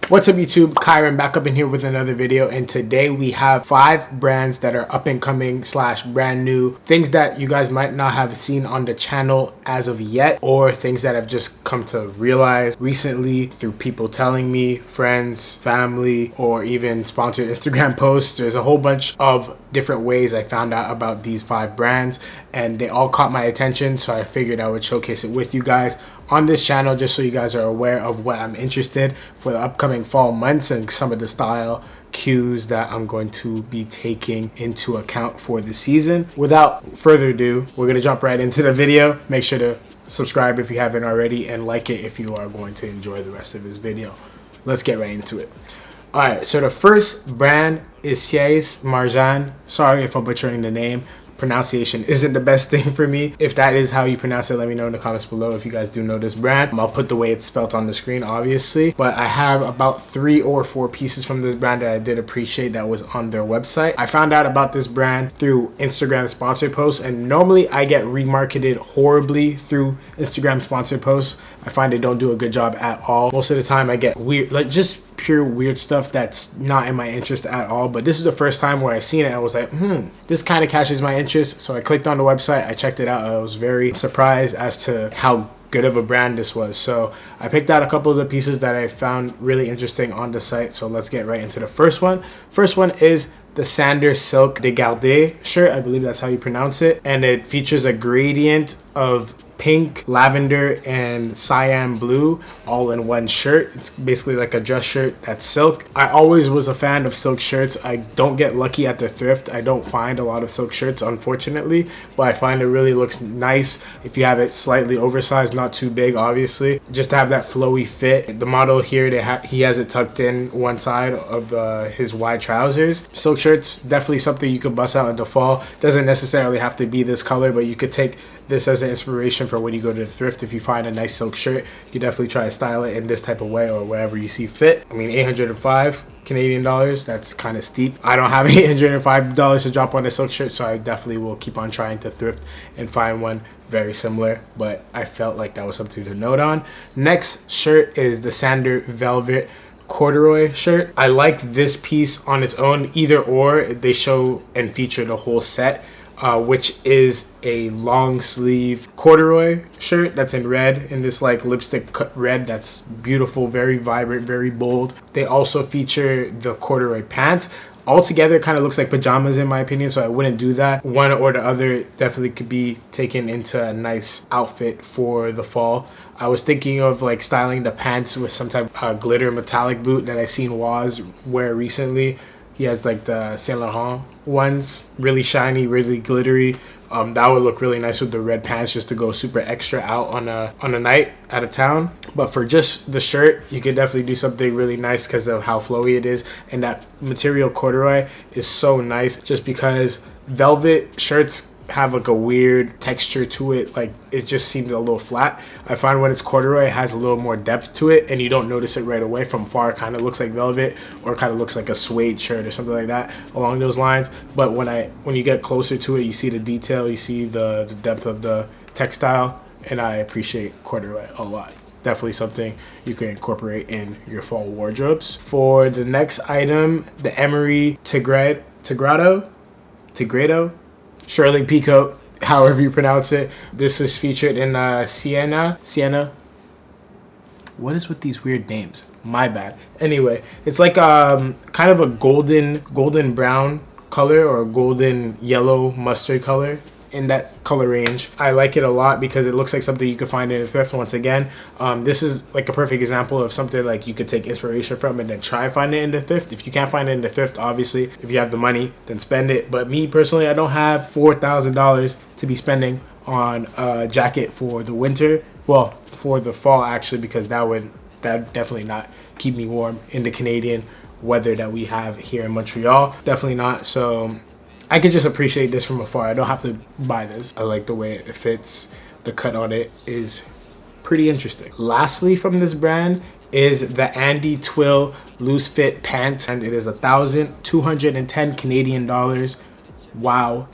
What's up YouTube, Kyron back up in here with another video, and today we have 5 brands that are up and coming / brand new, things that you guys might not have seen on the channel as of yet, or things that I've just come to realize recently through people telling me, friends, family, or even sponsored Instagram posts. There's a whole bunch of different ways I found out about these 5 brands, and they all caught my attention, so I figured I would showcase it with you guys on this channel just so you guys are aware of what I'm interested for the upcoming fall months and some of the style cues that I'm going to be taking into account for the season. Without further ado, we're going to jump right into the video. Make sure to subscribe if you haven't already and like it if you are going to enjoy the rest of this video. Let's get right into it. Alright, so the first brand is Sies Marjan. Sorry if I'm butchering the name. Pronunciation isn't the best thing for me. If that is how you pronounce it, let me know in the comments below if you guys do know this brand. I'll put the way it's spelled on the screen, obviously, but I have about 3 or 4 pieces from this brand that I did appreciate that was on their website. I found out about this brand through Instagram sponsored posts, and normally I get remarketed horribly through Instagram sponsored posts. I find they don't do a good job at all. Most of the time I get weird, like just pure weird stuff that's not in my interest at all. But this is the first time where I seen it and I was like, this kind of catches my interest. So I clicked on the website, I checked it out. I was very surprised as to how good of a brand this was. So I picked out a couple of the pieces that I found really interesting on the site. So let's get right into the first one. First one is the Sander Silk de Garde shirt. I believe that's how you pronounce it. And it features a gradient of pink, lavender, and cyan blue all in one shirt. It's basically like a dress shirt that's silk. I always was a fan of silk shirts. I don't get lucky at the thrift. I don't find a lot of silk shirts, unfortunately, but I find it really looks nice if you have it slightly oversized, not too big, obviously, just to have that flowy fit. The model here, he has it tucked in one side of his wide trousers. Silk shirts, definitely something you could bust out in the fall. Doesn't necessarily have to be this color, but you could take this as an inspiration for when you go to the thrift. If you find a nice silk shirt, you can definitely try to style it in this type of way or wherever you see fit. I mean, 805 Canadian dollars, that's kind of steep. I don't have $805 to drop on a silk shirt, so I definitely will keep on trying to thrift and find one very similar, but I felt like that was something to note on. Next shirt is the Sander Velvet corduroy shirt. I like this piece on its own, either or. They show and feature the whole set, which is a long sleeve corduroy shirt that's in red, in this like lipstick cut red that's beautiful, very vibrant, very bold. They also feature the corduroy pants. Altogether, kind of looks like pajamas in my opinion, so I wouldn't do that. One or the other definitely could be taken into a nice outfit for the fall. I was thinking of like styling the pants with some type of glitter metallic boot that I seen Waz wear recently. He has like the Saint Laurent ones, really shiny, really glittery. That would look really nice with the red pants, just to go super extra out on a night out of town. But for just the shirt, you could definitely do something really nice because of how flowy it is, and that material corduroy is so nice just because velvet shirts have like a weird texture to it. Like, it just seems a little flat. I find when it's corduroy, it has a little more depth to it and you don't notice it right away. From far, it kind of looks like velvet, or kind of looks like a suede shirt or something like that along those lines. But when you get closer to it, you see the detail, you see the depth of the textile, and I appreciate corduroy a lot. Definitely something you can incorporate in your fall wardrobes. For the next item, the Emery Tigredo Shirley Peacoat, however you pronounce it. This is featured in Sienna. What is with these weird names? My bad. Anyway, it's like kind of a golden brown color, or golden yellow mustard color, in that color range. I like it a lot because it looks like something you could find in a thrift. Once again, this is like a perfect example of something like you could take inspiration from and then try find it in the thrift. If you can't find it in the thrift, obviously if you have the money, then spend it. But me personally, I don't have $4,000 to be spending on a jacket for the winter, well, for the fall actually, because that definitely not keep me warm in the Canadian weather that we have here in Montreal. Definitely not. So I could just appreciate this from afar. I don't have to buy this. I like the way it fits. The cut on it is pretty interesting. Lastly, from this brand is the Andy Twill loose fit pant, and it is 1,210 Canadian dollars. Wow.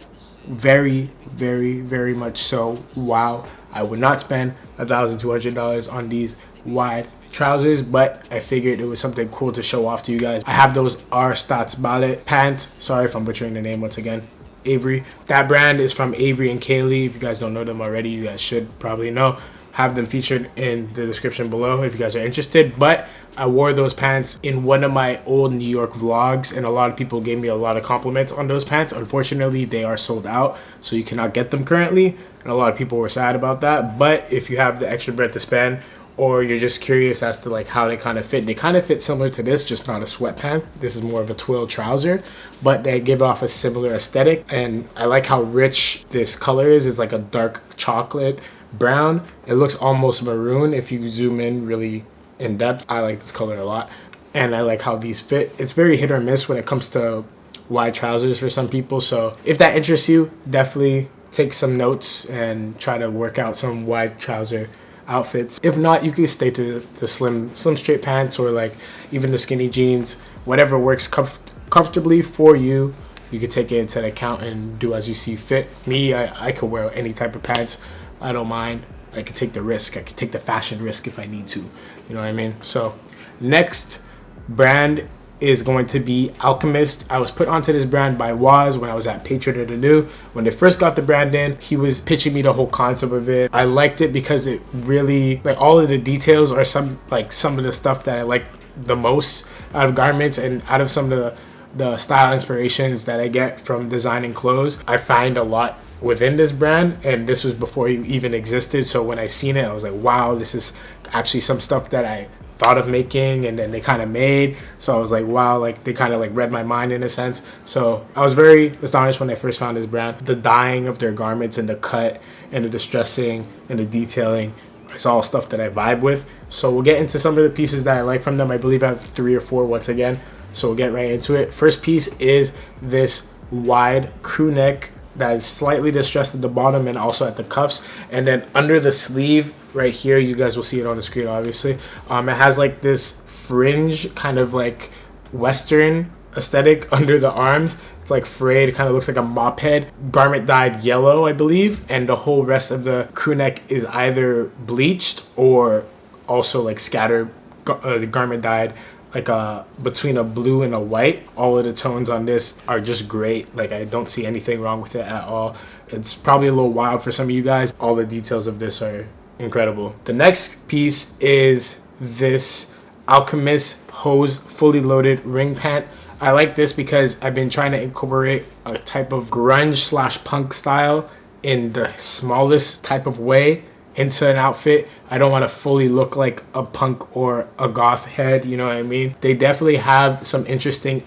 Very, very, much so. Wow. I would not spend $1,200 on these wide trousers, but I figured it was something cool to show off to you guys. I have those R Stats Ballet pants. Sorry if I'm butchering the name once again. Avery. That brand is from Avery and Kaylee. If you guys don't know them already, you guys should probably know. Have them featured in the description below if you guys are interested. But I wore those pants in one of my old New York vlogs, and a lot of people gave me a lot of compliments on those pants. Unfortunately, they are sold out, so you cannot get them currently, and a lot of people were sad about that. But if you have the extra bread to spend, or you're just curious as to like how they kind of fit, they kind of fit similar to this, just not a sweatpant. This is more of a twill trouser, but they give off a similar aesthetic. And I like how rich this color is. It's like a dark chocolate brown. It looks almost maroon if you zoom in really in depth. I like this color a lot, and I like how these fit. It's very hit or miss when it comes to wide trousers for some people, so if that interests you, definitely take some notes and try to work out some wide trouser outfits. If not, you can stay to the slim straight pants, or like even the skinny jeans, whatever works comfortably for you. You can take it into account and do as you see fit. Me, I could wear any type of pants. I don't mind. I could take the risk. I could take the fashion risk if I need to. You know what I mean? So next brand is going to be Alchemist. I was put onto this brand by Waz when I was at Patriot of the New. When they first got the brand in, he was pitching me the whole concept of it. I liked it because it really, like, all of the details are some of the stuff that I like the most out of garments, and out of some of the style inspirations that I get from designing clothes, I find a lot within this brand, and this was before it even existed. So when I seen it, I was like, wow, this is actually some stuff that I thought of making, and then they kind of made. So I was like, wow, like they kind of like read my mind in a sense. So I was very astonished when I first found this brand. The dyeing of their garments and the cut and the distressing and the detailing, it's all stuff that I vibe with. So we'll get into some of the pieces that I like from them. I believe I have 3 or 4 once again, so we'll get right into it. First piece is this wide crew neck that is slightly distressed at the bottom and also at the cuffs, and then under the sleeve right here, you guys will see it on the screen obviously, it has like this fringe kind of like western aesthetic under the arms. It's like frayed, it kind of looks like a mop head. Garment dyed yellow, I believe, and the whole rest of the crew neck is either bleached or also like scattered garment dyed like between a blue and a white. All of the tones on this are just great. Like, I don't see anything wrong with it at all. It's probably a little wild for some of you guys. All the details of this are incredible. The next piece is this Alchemist hose fully loaded ring pant. I like this because I've been trying to incorporate a type of grunge / punk style in the smallest type of way into an outfit. I don't want to fully look like a punk or a goth head, you know what I mean? They definitely have some interesting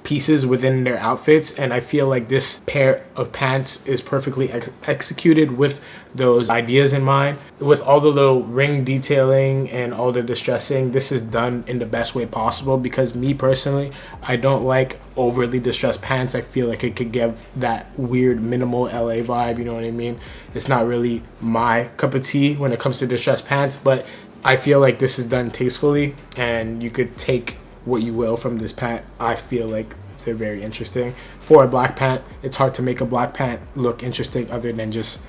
pieces within their outfits, and I feel like this pair of pants is perfectly executed with those ideas in mind. With all the little ring detailing and all the distressing, this is done in the best way possible, because me personally, I don't like overly distressed pants. I feel like it could give that weird minimal LA vibe, you know what I mean? It's not really my cup of tea when it comes to distressed pants, but I feel like this is done tastefully, and you could take what you will from this pant. I feel like they're very interesting. For a black pant, it's hard to make a black pant look interesting other than just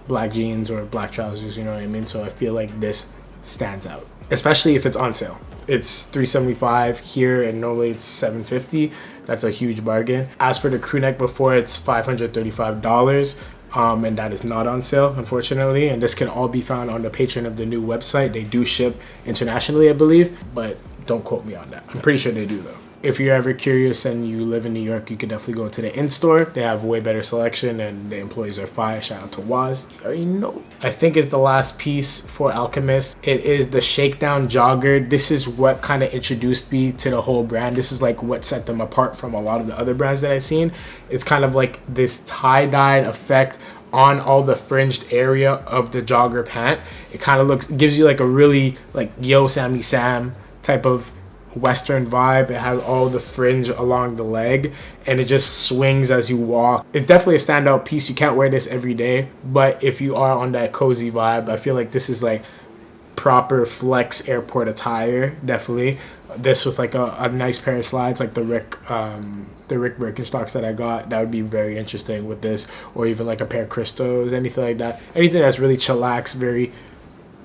black jeans or black trousers, you know what I mean? So I feel like this stands out, especially if it's on sale. It's $375 here, and normally it's $750. That's a huge bargain. As for the crew neck before, it's $535. And that is not on sale, unfortunately, and this can all be found on the Patreon of the New website. They do ship internationally, I believe, but don't quote me on that. I'm pretty sure they do though. If you're ever curious and you live in New York, you can definitely go to the in-store. They have way better selection, and the employees are fire. Shout out to Waz. You already know. I think is the last piece for Alchemist. It is the Shakedown Jogger. This is what kind of introduced me to the whole brand. This is like what set them apart from a lot of the other brands that I've seen. It's kind of like this tie-dyed effect on all the fringed area of the jogger pant. It kind of gives you like a really like Yo Sammy Sam type of western vibe. It has all the fringe along the leg, and it just swings as you walk. It's definitely a standout piece. You can't wear this every day, but if you are on that cozy vibe, I feel like this is like proper flex airport attire. Definitely this with like a nice pair of slides like the Rick Birkenstocks that I got. That would be very interesting with this, or even like a pair of Christos, anything like that. Anything that's really chillax, very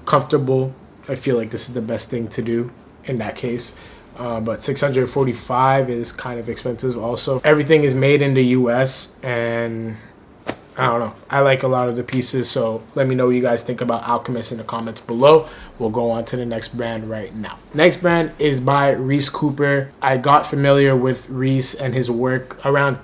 comfortable, I feel like this is the best thing to do in that case. But 645 is kind of expensive also. Everything is made in the US, and I don't know, I like a lot of the pieces. So let me know what you guys think about Alchemist in the comments below. We'll go on to the next brand right now. Next brand is by Reese Cooper. I got familiar with Reese and his work around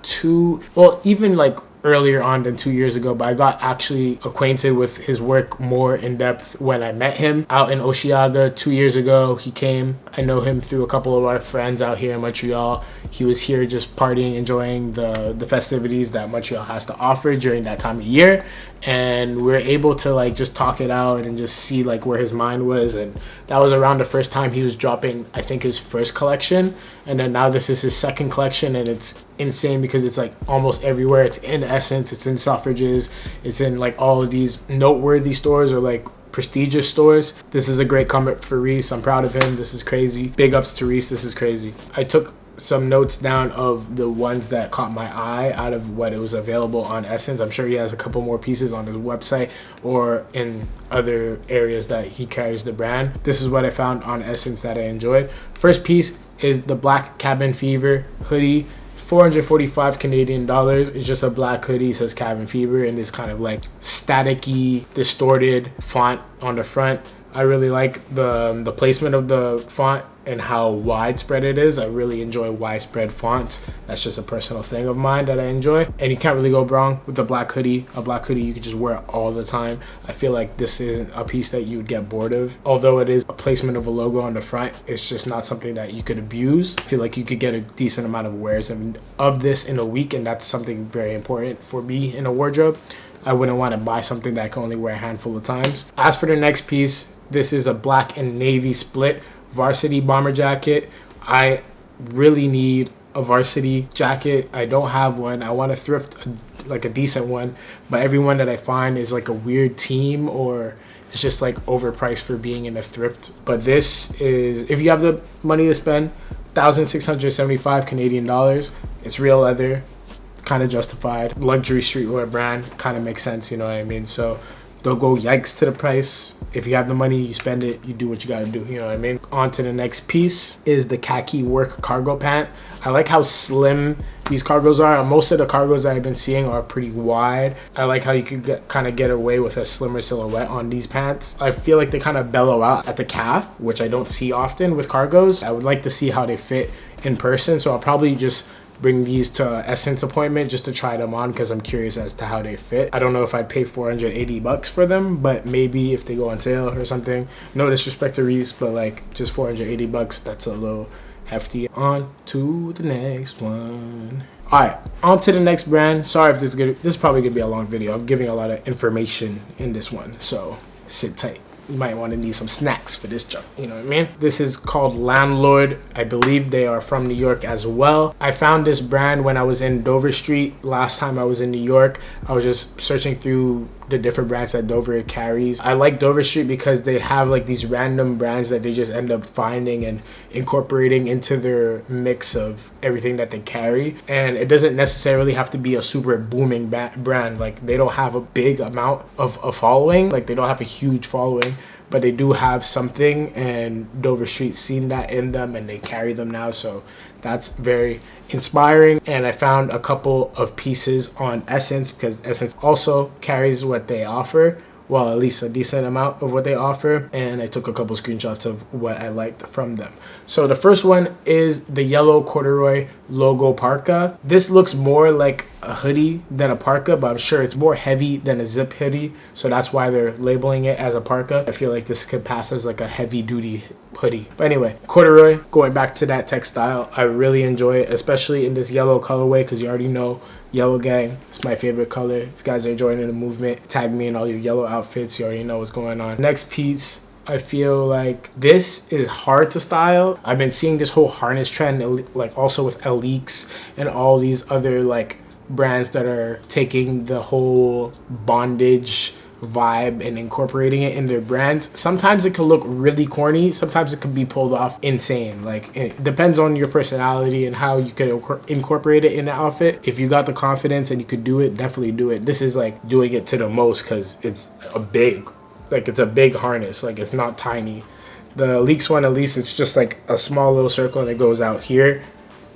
even like earlier on than 2 years ago, but I got actually acquainted with his work more in depth when I met him out in Osheaga 2 years ago. He came. I know him through a couple of our friends out here in Montreal. He was here just partying, enjoying the festivities that Montreal has to offer during that time of year, and we were able to like just talk it out and just see like where his mind was. And that was around the first time he was dropping, I think, his first collection, and then now this is his second collection, and it's insane because it's like almost everywhere. It's in Essence, it's in Selfridges, it's in like all of these noteworthy stores or like prestigious stores. This is a great comeback for Reese. I'm proud of him. This is crazy. Big ups to Reese. This is crazy. I took some notes down of the ones that caught my eye out of what it was available on Essence. I'm sure he has a couple more pieces on his website or in other areas that he carries the brand. This is what I found on Essence that I enjoyed. First piece is the Black Cabin Fever hoodie. 445 Canadian dollars. It's just a black hoodie. It says Cabin Fever in this kind of like staticky, distorted font on the front. I really like the placement of the font and how widespread it is. I really enjoy widespread fonts. That's just a personal thing of mine that I enjoy. And you can't really go wrong with the black hoodie. A black hoodie you can just wear it all the time. I feel like this isn't a piece that you would get bored of. Although it is a placement of a logo on the front, it's just not something that you could abuse. I feel like you could get a decent amount of wears of this in a week, and that's something very important for me in a wardrobe. I wouldn't want to buy something that I can only wear a handful of times. As for the next piece, this is a black and navy split varsity bomber jacket. I really need a varsity jacket. I don't have one. I want to thrift like a decent one, but every one that I find is like a weird team or it's just like overpriced for being in a thrift. But this is, if you have the money to spend, 1,675 Canadian dollars. It's real leather, kind of justified. Luxury streetwear brand, kind of makes sense, you know what I mean? So don't go yikes to the price. If you have the money, you spend it, you do what you gotta do, you know what I mean? On to the next piece is the khaki work cargo pant. I like how slim these cargos are. Most of the cargos that I've been seeing are pretty wide. I like how you could kind of get away with a slimmer silhouette on these pants. I feel like they kind of bellow out at the calf, which I don't see often with cargos. I would like to see how they fit in person, so I'll probably just bring these to Essence appointment just to try them on because I'm curious as to how they fit. I don't know if I'd pay 480 bucks for them, but maybe if they go on sale or something. No disrespect to Reese, but like just 480 bucks, that's a little hefty. On to the next one. All right, on to the next brand. Sorry if this is probably gonna be a long video. I'm giving a lot of information in this one, so sit tight. You might want to need some snacks for this junk, you know what I mean? This is called Landlord. I believe they are from New York as well. I found this brand when I was in Dover Street last time I was in New York. I was just searching through the different brands that Dover carries. I like Dover Street because they have like these random brands that they just end up finding and incorporating into their mix of everything that they carry. And it doesn't necessarily have to be a super booming brand. Like they don't have a big amount of a following. Like they don't have a huge following, but they do have something, and Dover Street's seen that in them and they carry them now. So that's very inspiring. And I found a couple of pieces on Essence because Essence also carries what they offer. Well, at least a decent amount of what they offer. And I took a couple screenshots of what I liked from them. So the first one is the yellow corduroy logo parka. This looks more like a hoodie than a parka, but I'm sure it's more heavy than a zip hoodie. So that's why they're labeling it as a parka. I feel like this could pass as like a heavy duty hoodie. But anyway, corduroy, going back to that textile, I really enjoy it, especially in this yellow colorway because you already know Yellow gang, it's my favorite color. If you guys are joining the movement, tag me in all your yellow outfits. You already know what's going on. Next piece, I feel like this is hard to style. I've been seeing this whole harness trend, like also with Elix and all these other like brands that are taking the whole bondage vibe and incorporating it in their brands. Sometimes it can look really corny, sometimes it can be pulled off insane. Like it depends on your personality and how you can incorporate it in an outfit. If you got the confidence and you could do it, definitely do it. This is like doing it to the most because it's a big like it's a big harness, like it's not tiny. The Leaks one, at least it's just like a small little circle and it goes out here.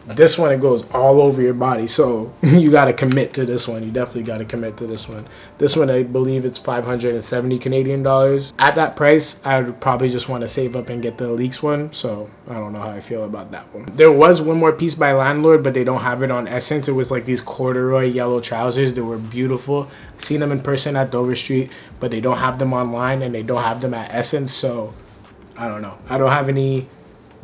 This one, it goes all over your body, so you got to commit to this one. You definitely got to commit to this one. This one, I believe it's 570 Canadian dollars. At that price, I would probably just want to save up and get the Leaks one, so I don't know how I feel about that one. There was one more piece by Landlord, but they don't have it on Essence. It was like these corduroy yellow trousers. They were beautiful. I've seen them in person at Dover Street, but they don't have them online and they don't have them at Essence, so I don't know. I don't have any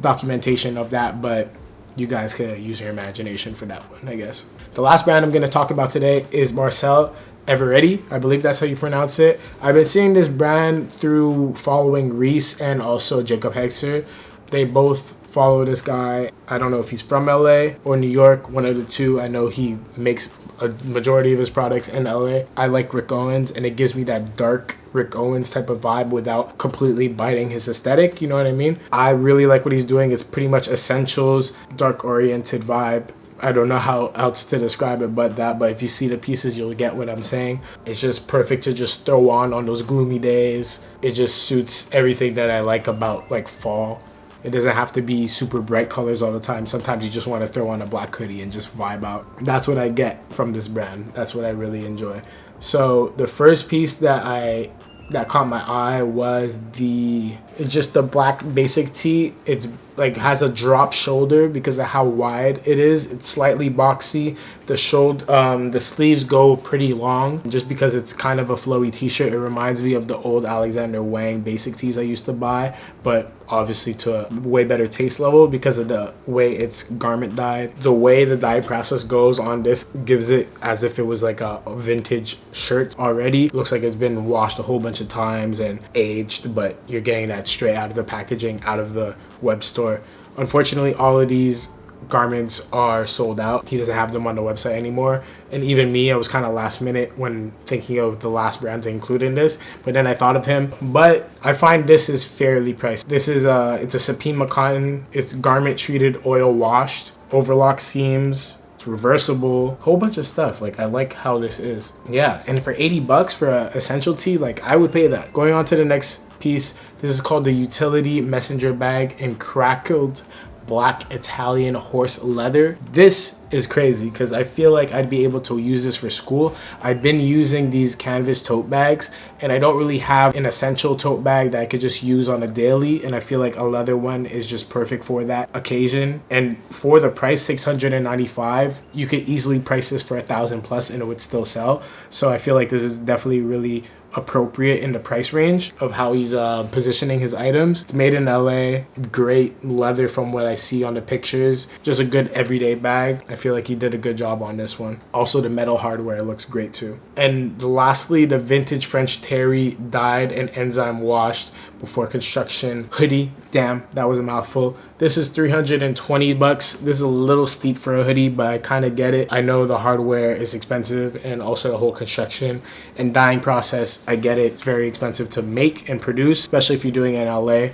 documentation of that, but you guys could use your imagination for that one, I guess. The last brand I'm going to talk about today is Marcel Eveready. I believe that's how you pronounce it. I've been seeing this brand through following Reese and also Jacob Hexer. They both follow this guy. I don't know if he's from LA or New York, one of the two. I know he makes a majority of his products in LA. I like Rick Owens, and it gives me that dark Rick Owens type of vibe without completely biting his aesthetic, you know what I mean? I really like what he's doing. It's pretty much essentials, dark oriented vibe. I don't know how else to describe it but that, but if you see the pieces, you'll get what I'm saying. It's just perfect to just throw on those gloomy days. It just suits everything that I like about like fall. It doesn't have to be super bright colors all the time. Sometimes you just want to throw on a black hoodie and just vibe out. That's what I get from this brand. That's what I really enjoy. So the first piece that caught my eye was just the black basic tee. It's like has a drop shoulder because of how wide it is. It's slightly boxy. The sleeves go pretty long just because it's kind of a flowy t-shirt. It reminds me of the old Alexander Wang basic tees I used to buy, but obviously to a way better taste level because of the way it's garment dyed. The way the dye process goes on this gives it as if it was like a vintage shirt already. It looks like it's been washed a whole bunch of times and aged, but you're getting that straight out of the packaging, out of the web store. Unfortunately, all of these garments are sold out. He doesn't have them on the website anymore, and even me, I was kind of last minute when thinking of the last brand to include in this, but then I thought of him. But I find this is fairly priced. This is it's a Sapima cotton. It's garment treated, oil washed, overlock seams, it's reversible, whole bunch of stuff. Like, I like how this is. Yeah, and for 80 bucks for a essential tee, like, I would pay that. Going on to the next piece, this is called the Utility Messenger Bag in crackled black Italian horse leather. This is crazy because I feel like I'd be able to use this for school. I've been using these canvas tote bags and I don't really have an essential tote bag that I could just use on a daily, and I feel like a leather one is just perfect for that occasion. And for the price, $695, you could easily price this for $1,000 plus and it would still sell. So I feel like this is definitely really appropriate in the price range of how he's positioning his items. It's made in LA, great leather from what I see on the pictures, just a good everyday bag. I feel like he did a good job on this one. Also, the metal hardware looks great too. And lastly, the vintage French terry dyed and enzyme washed before construction hoodie. Damn, that was a mouthful. This is 320 bucks. This is a little steep for a hoodie, but I kind of get it. I know the hardware is expensive and also the whole construction and dyeing process. I get it. It's very expensive to make and produce, especially if you're doing it in LA.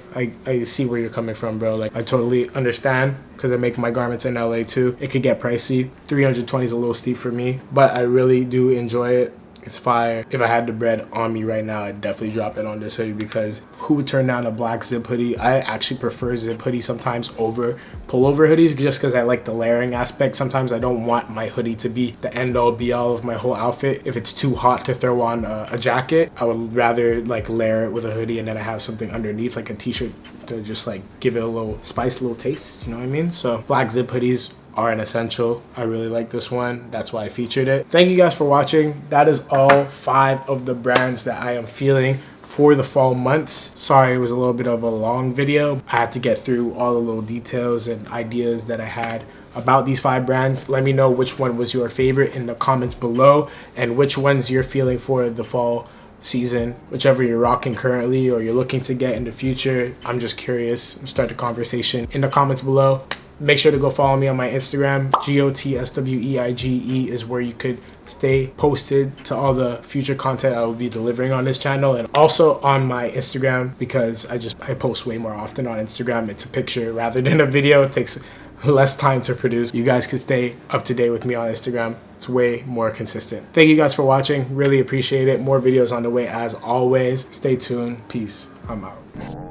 I see where you're coming from, bro. Like, I totally understand because I make my garments in LA too. It could get pricey. 320 is a little steep for me, but I really do enjoy it. It's fire. If I had the bread on me right now, I'd definitely drop it on this hoodie because who would turn down a black zip hoodie? I actually prefer zip hoodies sometimes over pullover hoodies just because I like the layering aspect. Sometimes I don't want my hoodie to be the end all be all of my whole outfit. If it's too hot to throw on a jacket, I would rather like layer it with a hoodie and then I have something underneath like a t-shirt to just like give it a little spice, a little taste, you know what I mean? So black zip hoodies are an essential. I really like this one. That's why I featured it. Thank you guys for watching. That is all 5 of the brands that I am feeling for the fall months. Sorry, it was a little bit of a long video. I had to get through all the little details and ideas that I had about these 5 brands. Let me know which one was your favorite in the comments below and which ones you're feeling for the fall season, whichever you're rocking currently or you're looking to get in the future. I'm just curious. Start the conversation in the comments below. Make sure to go follow me on my Instagram. GOTSWEIGE is where you could stay posted to all the future content I will be delivering on this channel, and also on my Instagram because I post way more often on Instagram. It's a picture rather than a video. It takes less time to produce. You guys can stay up to date with me on Instagram. It's It's way more consistent. Thank you guys for watching. Really appreciate it. More videos on the way as always. Stay tuned. Peace. I'm out.